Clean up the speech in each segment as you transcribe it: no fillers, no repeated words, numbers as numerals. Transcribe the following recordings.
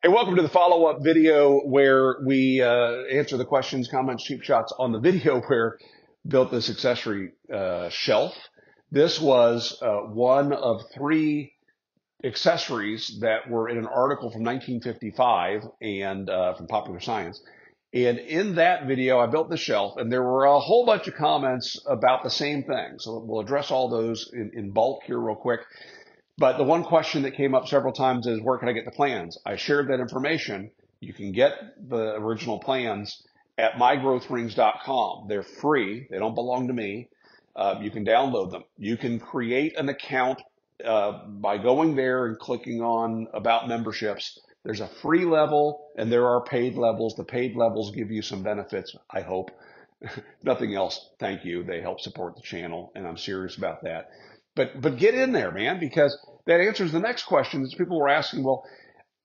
Hey, welcome to the follow-up video where we answer the questions, comments, cheap shots on the video where built this accessory shelf. This was one of three accessories that were in an article from 1955 and from Popular Science. And in that video, I built the shelf, and there were a whole bunch of comments about the same thing. So we'll address all those in bulk here real quick. But the one question that came up several times is, where can I get the plans? I shared that information. You can get the original plans at mygrowthrings.com. They're free. They don't belong to me. You can download them. You can create an account by going there and clicking on About Memberships. There's a free level and there are paid levels. The paid levels give you some benefits, I hope. Nothing else, thank you. They help support the channel, and I'm serious about that. But get in there, man, because that answers the next question. Is people were asking, well,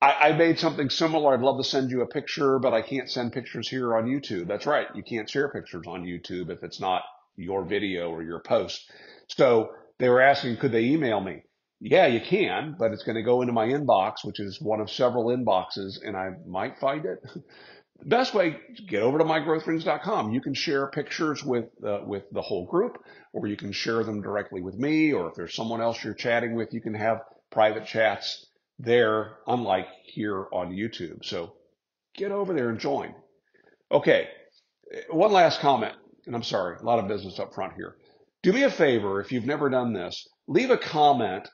I made something similar. I'd love to send you a picture, but I can't send pictures here on YouTube. That's right. You can't share pictures on YouTube if it's not your video or your post. So they were asking, could they email me? Yeah, you can, but it's going to go into my inbox, which is one of several inboxes, and I might find it. The best way, get over to mygrowthrings.com. You can share pictures with the whole group, or you can share them directly with me, or if there's someone else you're chatting with, you can have private chats there, unlike here on YouTube. So get over there and join. Okay, one last comment, and I'm sorry, a lot of business up front here. Do me a favor, if you've never done this, leave a comment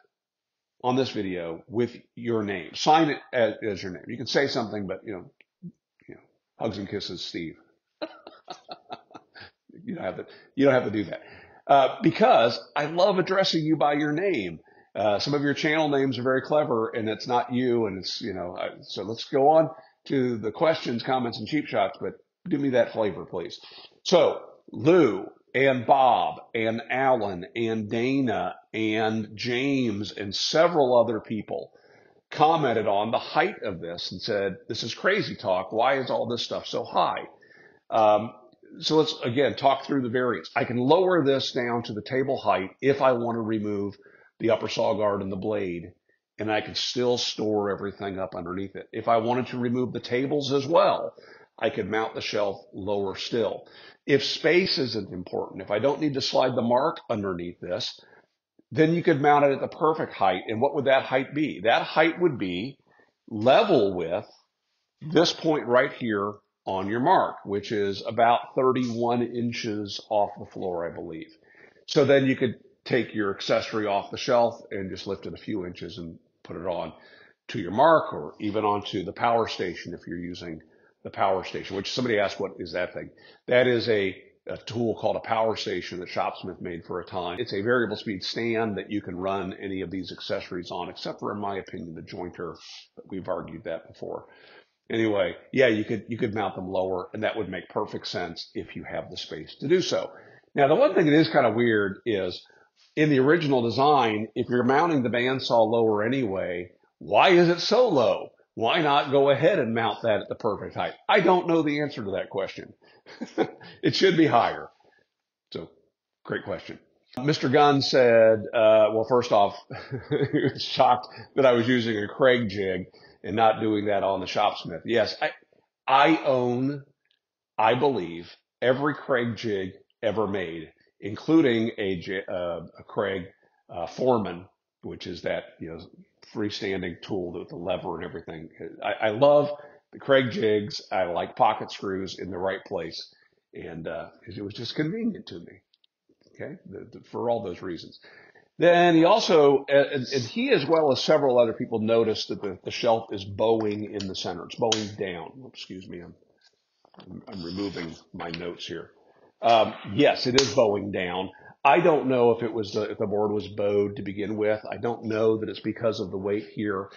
on this video with your name. Sign it as your name. You can say something, but hugs and kisses, Steve. You don't have to do that because I love addressing you by your name. Some of your channel names are very clever, and it's not you, and it's So let's go on to the questions, comments, and cheap shots. But do me that flavor, please. So Lou and Bob and Alan and Dana and James and several other people commented on the height of this and said, this is crazy talk. Why is all this stuff so high? So let's, again, talk through the variants. I can lower this down to the table height if I want to remove the upper saw guard and the blade, and I can still store everything up underneath it. If I wanted to remove the tables as well, I could mount the shelf lower still. If space isn't important, if I don't need to slide the mark underneath this, then you could mount it at the perfect height. And what would that height be? That height would be level with this point right here on your mark, which is about 31 inches off the floor, I believe. So then you could take your accessory off the shelf and just lift it a few inches and put it on to your mark, or even onto the power station if you're using the power station, which somebody asked, what is that thing? That is a tool called a power station that Shopsmith made for a time. It's a variable speed stand that you can run any of these accessories on, except for, in my opinion, the jointer. We've argued that before. Anyway, yeah, you could mount them lower, and that would make perfect sense if you have the space to do so. Now, the one thing that is kind of weird is in the original design, if you're mounting the bandsaw lower anyway, why is it so low? Why not go ahead and mount that at the perfect height? I don't know the answer to that question. It should be higher. So, great question. Mr. Gunn said, well, first off, he was shocked that I was using a Craig jig and not doing that on the Shopsmith. Yes, I own, I believe, every Craig jig ever made, including a Craig Foreman, which is that freestanding tool with the lever and everything. I love the Craig jigs. I like pocket screws in the right place, and it was just convenient to me. Okay, for all those reasons. Then he also, and he as well as several other people, noticed that the shelf is bowing in the center. It's bowing down. Excuse me, I'm removing my notes here. Yes, it is bowing down. I don't know if if the board was bowed to begin with. I don't know that it's because of the weight here.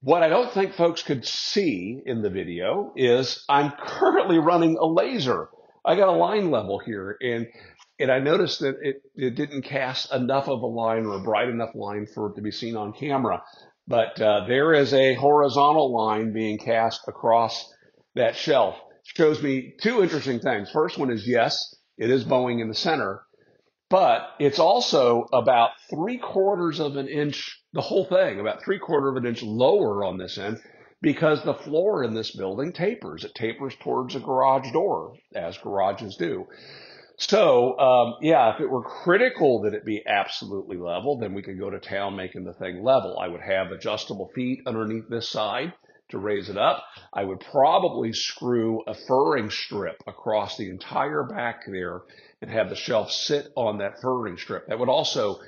What I don't think folks could see in the video is I'm currently running a laser. I got a line level here, and I noticed that it didn't cast enough of a line or a bright enough line for it to be seen on camera. But there is a horizontal line being cast across that shelf. It shows me two interesting things. First one is, yes, it is bowing in the center, but it's also about 3/4 of an inch, the whole thing, about 3/4 of an inch lower on this end because the floor in this building tapers. It tapers towards a garage door, as garages do. So, yeah, if it were critical that it be absolutely level, then we could go to town making the thing level. I would have adjustable feet underneath this side to raise it up. I would probably screw a furring strip across the entire back there and have the shelf sit on that furring strip. That would also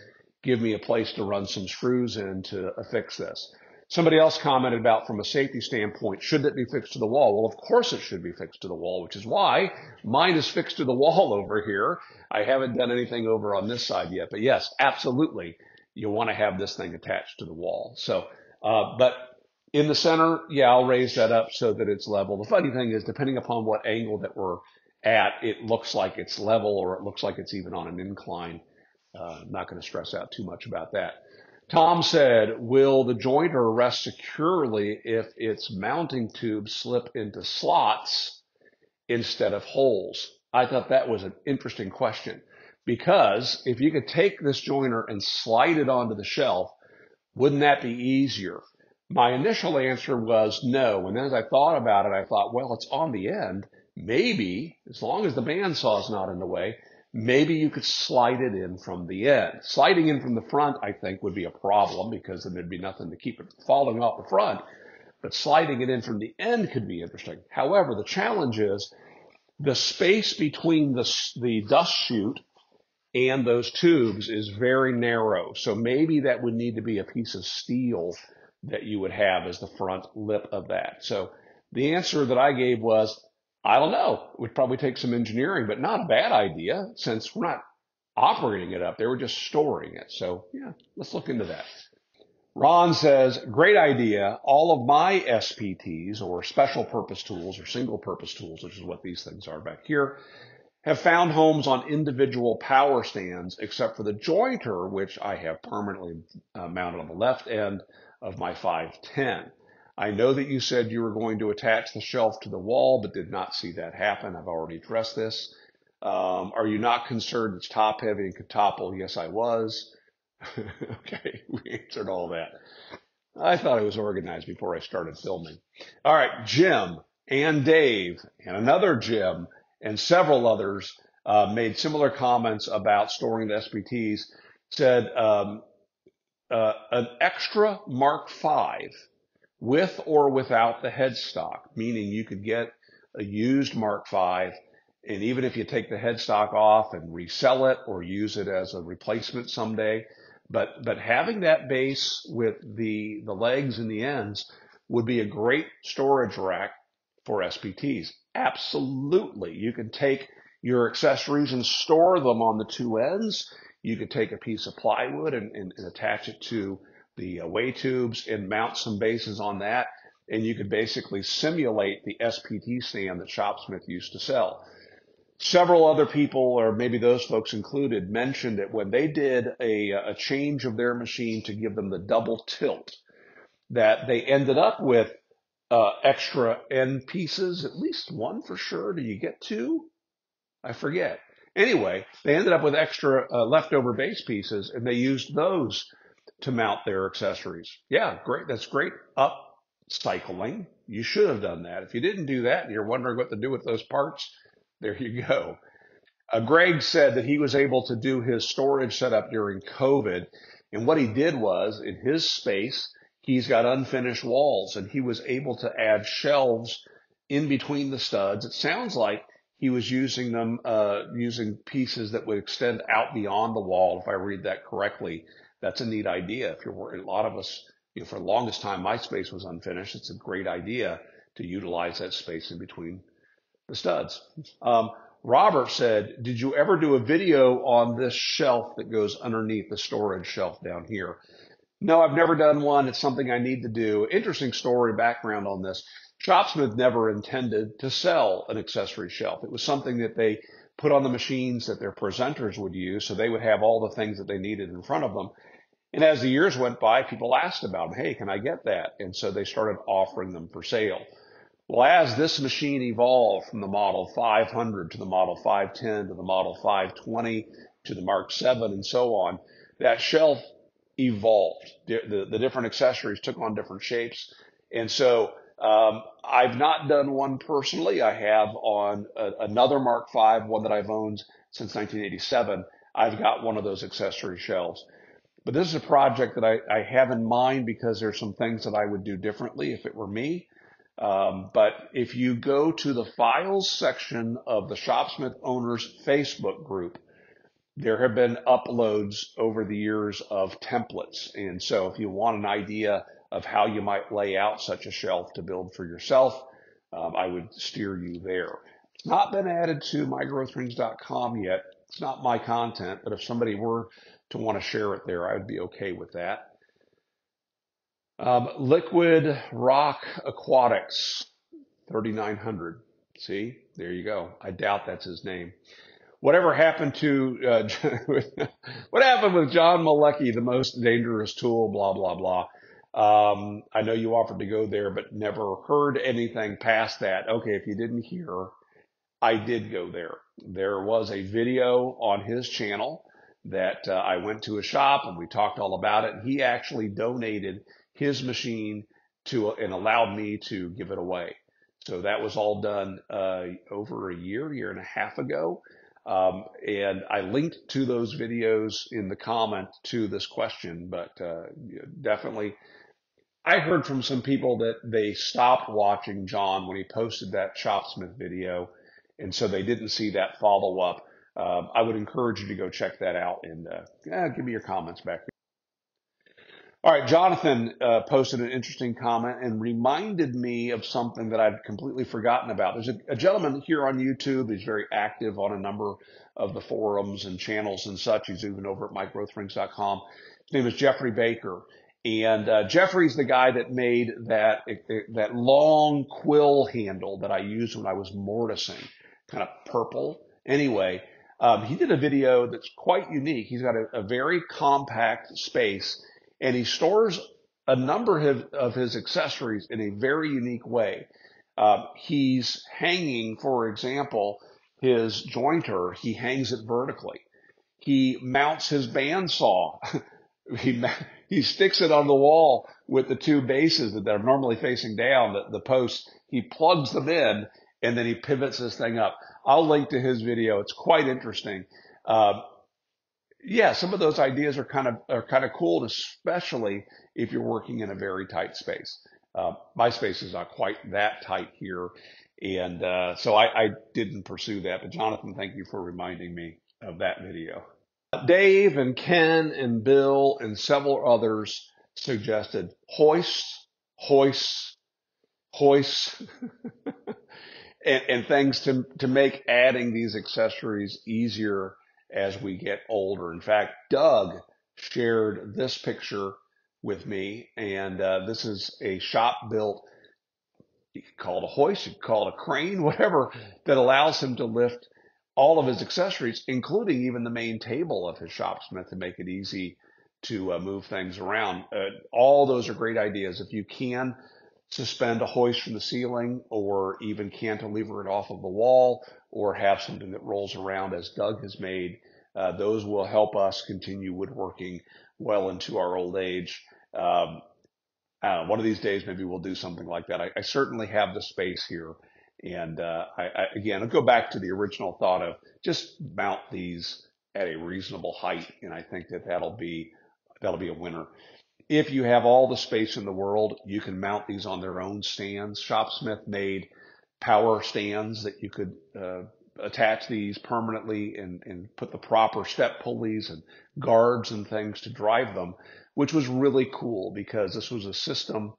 give me a place to run some screws in to affix this. Somebody else commented about, from a safety standpoint, should it be fixed to the wall? Well, of course it should be fixed to the wall, which is why mine is fixed to the wall over here. I haven't done anything over on this side yet, but yes, absolutely, you want to have this thing attached to the wall. So, but in the center, yeah, I'll raise that up so that it's level. The funny thing is, depending upon what angle that we're at, it looks like it's level or it looks like it's even on an incline. I'm not going to stress out too much about that. Tom said, will the jointer rest securely if its mounting tubes slip into slots instead of holes? I thought that was an interesting question, because if you could take this jointer and slide it onto the shelf, wouldn't that be easier? My initial answer was no. And then as I thought about it, I thought, well, it's on the end. Maybe, as long as the bandsaw is not in the way, maybe you could slide it in from the end. Sliding in from the front, I think, would be a problem, because then there'd be nothing to keep it falling off the front. But sliding it in from the end could be interesting. However, the challenge is the space between the dust chute and those tubes is very narrow. So maybe that would need to be a piece of steel that you would have as the front lip of that. So the answer that I gave was, I don't know. It would probably take some engineering, but not a bad idea, since we're not operating it up there. We're just storing it. So yeah, let's look into that. Ron says, great idea. All of my SPTs, or special purpose tools, or single purpose tools, which is what these things are back here, have found homes on individual power stands, except for the jointer, which I have permanently mounted on the left end of my 510. I know that you said you were going to attach the shelf to the wall, but did not see that happen. I've already addressed this. Are you not concerned it's top heavy and could topple? Yes, I was. Okay, we answered all that. I thought it was organized before I started filming. All right, Jim and Dave and another Jim and several others made similar comments about storing the SPTs. Said an extra Mark V with or without the headstock, meaning you could get a used Mark V, and even if you take the headstock off and resell it or use it as a replacement someday, but having that base with the legs and the ends would be a great storage rack for SPTs. Absolutely. You can take your accessories and store them on the two ends. You could take a piece of plywood and attach it to the way tubes and mount some bases on that, and you could basically simulate the SPT stand that Shopsmith used to sell. Several other people, or maybe those folks included, mentioned that when they did a change of their machine to give them the double tilt, that they ended up with extra end pieces, at least one for sure. Do you get two? I forget. Anyway, they ended up with extra leftover base pieces, and they used those to mount their accessories. Yeah, great. That's great upcycling. You should have done that. If you didn't do that and you're wondering what to do with those parts, there you go. Greg said that he was able to do his storage setup during COVID. And what he did was, in his space, he's got unfinished walls, and he was able to add shelves in between the studs. It sounds like he was using them, using pieces that would extend out beyond the wall, if I read that correctly. That's a neat idea. If you're worried, a lot of us, for the longest time, my space was unfinished. It's a great idea to utilize that space in between the studs. Robert said, did you ever do a video on this shelf that goes underneath the storage shelf down here? No, I've never done one. It's something I need to do. Interesting story background on this. Shopsmith never intended to sell an accessory shelf. It was something that they put on the machines that their presenters would use, so they would have all the things that they needed in front of them. And as the years went by, people asked about them. Hey, can I get that? And so they started offering them for sale. Well, as this machine evolved from the Model 500 to the Model 510 to the Model 520 to the Mark 7 and so on, that shelf evolved. The different accessories took on different shapes. And so I've not done one personally. I have on another Mark V, one that I've owned since 1987. I've got one of those accessory shelves. But this is a project that I have in mind because there's some things that I would do differently if it were me. But if you go to the files section of the Shopsmith Owners Facebook group, there have been uploads over the years of templates. And so if you want an idea of how you might lay out such a shelf to build for yourself, I would steer you there. It's not been added to mygrowthrings.com yet. It's not my content, but if somebody were to want to share it there, I would be okay with that. Liquid Rock Aquatics, 3,900. See, there you go. I doubt that's his name. Whatever happened to, what happened with John Malecki, the most dangerous tool, blah, blah, blah. I know you offered to go there, but never heard anything past that. Okay, if you didn't hear, I did go there. There was a video on his channel that I went to a shop and we talked all about it. And he actually donated his machine to and allowed me to give it away. So that was all done over a year and a half ago. And I linked to those videos in the comment to this question, but definitely I heard from some people that they stopped watching John when he posted that Shopsmith video. And so they didn't see that follow up. I would encourage you to go check that out and give me your comments back. All right, Jonathan posted an interesting comment and reminded me of something that I'd completely forgotten about. There's a gentleman here on YouTube who's very active on a number of the forums and channels and such. He's even over at mygrowthrings.com. His name is Jeffrey Baker. And Jeffrey's the guy that made that long quill handle that I used when I was mortising, kind of purple. Anyway, he did a video that's quite unique. He's got a very compact space, and he stores a number of his accessories in a very unique way. He's hanging, for example, his jointer, he hangs it vertically. He mounts his bandsaw. He sticks it on the wall with the two bases that are normally facing down, the posts. He plugs them in, and then he pivots this thing up. I'll link to his video. It's quite interesting. Yeah, some of those ideas are kind of cool, especially if you're working in a very tight space. My space is not quite that tight here, and so I didn't pursue that. But Jonathan, thank you for reminding me of that video. Dave and Ken and Bill and several others suggested hoists, and things to make adding these accessories easier as we get older. In fact, Doug shared this picture with me, and this is a shop built, you could call it a hoist, you could call it a crane, whatever, that allows him to lift all of his accessories, including even the main table of his Shopsmith, to make it easy to move things around. All those are great ideas. If you can suspend a hoist from the ceiling, or even cantilever it off of the wall, or have something that rolls around as Doug has made, those will help us continue woodworking well into our old age. One of these days, maybe we'll do something like that. I certainly have the space here. And again, I'll go back to the original thought of just mount these at a reasonable height, and I think that'll be a winner. If you have all the space in the world, you can mount these on their own stands. Shopsmith made power stands that you could attach these permanently and put the proper step pulleys and guards and things to drive them, which was really cool because this was a system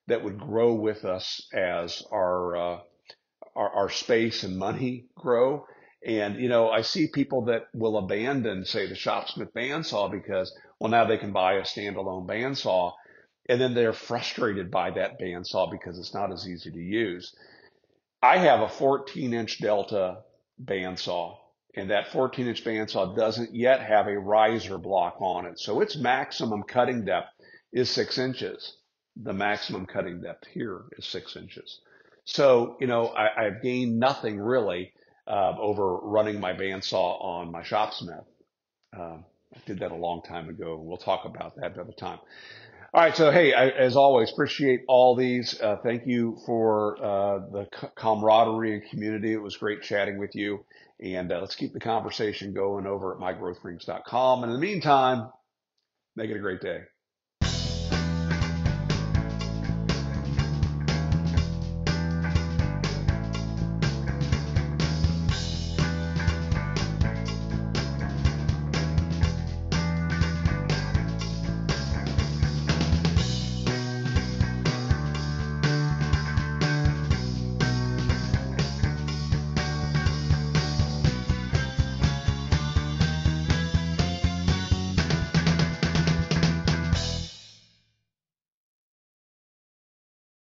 that would grow with us as our space and money grow. And, I see people that will abandon, say, the Shopsmith bandsaw because, well, now they can buy a standalone bandsaw, and then they're frustrated by that bandsaw because it's not as easy to use. I have a 14-inch Delta bandsaw, and that 14-inch bandsaw doesn't yet have a riser block on it. So its maximum cutting depth is 6 inches. The maximum cutting depth here is 6 inches. So, I've gained nothing really over running my bandsaw on my Shopsmith. I did that a long time ago, and we'll talk about that another time. All right. So, hey, as always, appreciate all these. Thank you for the camaraderie and community. It was great chatting with you. And let's keep the conversation going over at mygrowthrings.com. And in the meantime, make it a great day.